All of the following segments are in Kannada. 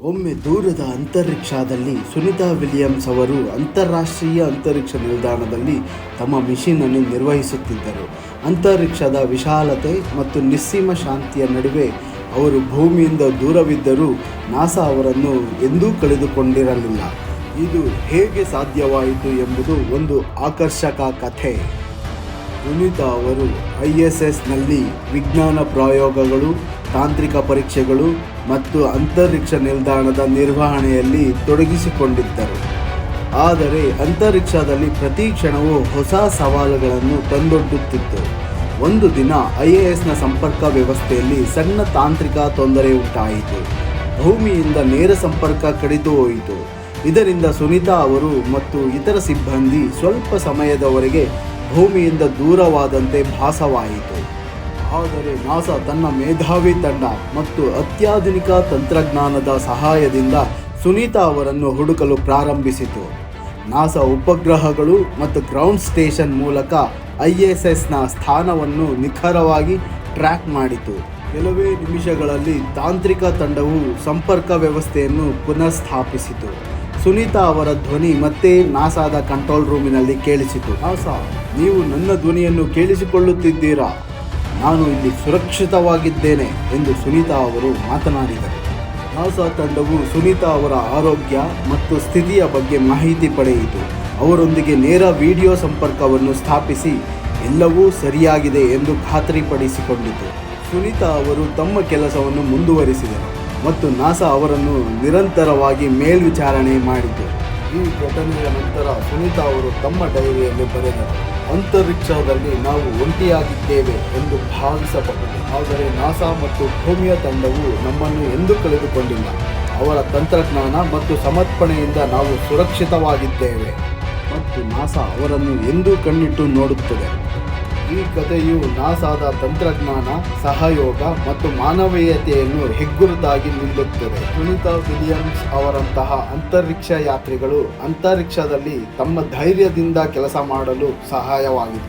ಒಮ್ಮೆ ದೂರದ ಅಂತರಿಕ್ಷದಲ್ಲಿ ಸುನಿತಾ ವಿಲಿಯಮ್ಸ್ ಅವರು ಅಂತಾರಾಷ್ಟ್ರೀಯ ಅಂತರಿಕ್ಷ ನಿಲ್ದಾಣದಲ್ಲಿ ತಮ್ಮ ಮಿಷನ್ ಅನ್ನು ನಿರ್ವಹಿಸುತ್ತಿದ್ದರು. ಅಂತರಿಕ್ಷದ ವಿಶಾಲತೆ ಮತ್ತು ನಿಸ್ಸೀಮ ಶಾಂತಿಯ ನಡುವೆ ಅವರು ಭೂಮಿಯಿಂದ ದೂರವಿದ್ದರೂ ನಾಸಾ ಅವರನ್ನು ಎಂದೂ ಕಳೆದುಕೊಂಡಿರಲಿಲ್ಲ. ಇದು ಹೇಗೆ ಸಾಧ್ಯವಾಯಿತು ಎಂಬುದು ಒಂದು ಆಕರ್ಷಕ ಕಥೆ. ಸುನಿತಾ ಅವರು ISSನಲ್ಲಿ ವಿಜ್ಞಾನ ಪ್ರಯೋಗಗಳು, ತಾಂತ್ರಿಕ ಪರೀಕ್ಷೆಗಳು ಮತ್ತು ಅಂತರಿಕ್ಷ ನಿಲ್ದಾಣದ ನಿರ್ವಹಣೆಯಲ್ಲಿ ತೊಡಗಿಸಿಕೊಂಡಿದ್ದರು. ಆದರೆ ಅಂತರಿಕ್ಷದಲ್ಲಿ ಪ್ರತಿ ಕ್ಷಣವೂ ಹೊಸ ಸವಾಲುಗಳನ್ನು ತಂದೊಡ್ಡುತ್ತಿತ್ತು. ಒಂದು ದಿನ ISSನ ಸಂಪರ್ಕ ವ್ಯವಸ್ಥೆಯಲ್ಲಿ ಸಣ್ಣ ತಾಂತ್ರಿಕ ತೊಂದರೆ ಉಂಟಾಯಿತು. ಭೂಮಿಯಿಂದ ನೇರ ಸಂಪರ್ಕ ಕಡಿದು ಹೋಯಿತು. ಇದರಿಂದ ಸುನಿತಾ ಅವರು ಮತ್ತು ಇತರ ಸಿಬ್ಬಂದಿ ಸ್ವಲ್ಪ ಸಮಯದವರೆಗೆ ಭೂಮಿಯಿಂದ ದೂರವಾದಂತೆ ಭಾಸವಾಯಿತು. ಆದರೆ ನಾಸಾ ತನ್ನ ಮೇಧಾವಿ ತಂಡ ಮತ್ತು ಅತ್ಯಾಧುನಿಕ ತಂತ್ರಜ್ಞಾನದ ಸಹಾಯದಿಂದ ಸುನಿತಾ ಅವರನ್ನು ಹುಡುಕಲು ಪ್ರಾರಂಭಿಸಿತು. ನಾಸಾ ಉಪಗ್ರಹಗಳು ಮತ್ತು ಗ್ರೌಂಡ್ ಸ್ಟೇಷನ್ ಮೂಲಕ ISSನ ಸ್ಥಾನವನ್ನು ನಿಖರವಾಗಿ ಟ್ರ್ಯಾಕ್ ಮಾಡಿತು. ಕೆಲವೇ ನಿಮಿಷಗಳಲ್ಲಿ ತಾಂತ್ರಿಕ ತಂಡವು ಸಂಪರ್ಕ ವ್ಯವಸ್ಥೆಯನ್ನು ಪುನಃಸ್ಥಾಪಿಸಿತು. ಸುನಿತಾ ಅವರ ಧ್ವನಿ ಮತ್ತೆ ನಾಸಾದ ಕಂಟ್ರೋಲ್ ರೂಮಿನಲ್ಲಿ ಕೇಳಿಸಿತು. ನಾಸಾ, ನೀವು ನನ್ನ ಧ್ವನಿಯನ್ನು ಕೇಳಿಸಿಕೊಳ್ಳುತ್ತಿದ್ದೀರಾ? ನಾನು ಇಲ್ಲಿ ಸುರಕ್ಷಿತವಾಗಿದ್ದೇನೆ ಎಂದು ಸುನಿತಾ ಅವರು ಮಾತನಾಡಿದರು. ನಾಸಾ ತಂಡವು ಸುನಿತಾ ಅವರ ಆರೋಗ್ಯ ಮತ್ತು ಸ್ಥಿತಿಯ ಬಗ್ಗೆ ಮಾಹಿತಿ ಪಡೆಯಿತು. ಅವರೊಂದಿಗೆ ನೇರ ವಿಡಿಯೋ ಸಂಪರ್ಕವನ್ನು ಸ್ಥಾಪಿಸಿ ಎಲ್ಲವೂ ಸರಿಯಾಗಿದೆ ಎಂದು ಖಾತ್ರಿಪಡಿಸಿಕೊಂಡಿತು. ಸುನಿತಾ ಅವರು ತಮ್ಮ ಕೆಲಸವನ್ನು ಮುಂದುವರಿಸಿದರು ಮತ್ತು ನಾಸಾ ಅವರನ್ನು ನಿರಂತರವಾಗಿ ಮೇಲ್ವಿಚಾರಣೆ ಮಾಡಿತು. ಈ ಘಟನೆಯ ನಂತರ ಸುನಿತಾ ಅವರು ತಮ್ಮ ಡೈರಿಯಲ್ಲಿ ಬರೆದರು, ಅಂತರಿಕ್ಷದಲ್ಲಿ ನಾವು ಒಂಟಿಯಾಗಿದ್ದೇವೆ ಎಂದು ಭಾವಿಸಬಹುದು, ಆದರೆ ನಾಸಾ ಮತ್ತು ಭೂಮಿಯ ತಂಡವು ನಮ್ಮನ್ನು ಎಂದೂ ಕಳೆದುಕೊಂಡಿಲ್ಲ. ಅವರ ತಂತ್ರಜ್ಞಾನ ಮತ್ತು ಸಮರ್ಪಣೆಯಿಂದ ನಾವು ಸುರಕ್ಷಿತವಾಗಿದ್ದೇವೆ ಮತ್ತು ನಾಸಾ ಅವರನ್ನು ಎಂದೂ ಕಣ್ಣಿಟ್ಟು ನೋಡುತ್ತದೆ. ಈ ಕಥೆಯು ನಾಸಾದ ತಂತ್ರಜ್ಞಾನ, ಸಹಯೋಗ ಮತ್ತು ಮಾನವೀಯತೆಯನ್ನು ಹೆಗ್ಗುರುತಾಗಿ ನಿಲ್ಲುತ್ತದೆ. ಸುನಿತಾ ವಿಲಿಯಮ್ಸ್ ಅವರಂತಹ ಅಂತರಿಕ್ಷ ಯಾತ್ರಿಗಳು ಅಂತರಿಕ್ಷದಲ್ಲಿ ತಮ್ಮ ಧೈರ್ಯದಿಂದ ಕೆಲಸ ಮಾಡಲು ಸಹಾಯವಾಗಿದೆ.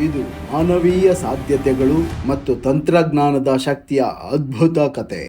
ಇದು ಮಾನವೀಯ ಸಾಧ್ಯತೆಗಳು ಮತ್ತು ತಂತ್ರಜ್ಞಾನದ ಶಕ್ತಿಯ ಅದ್ಭುತ ಕಥೆ.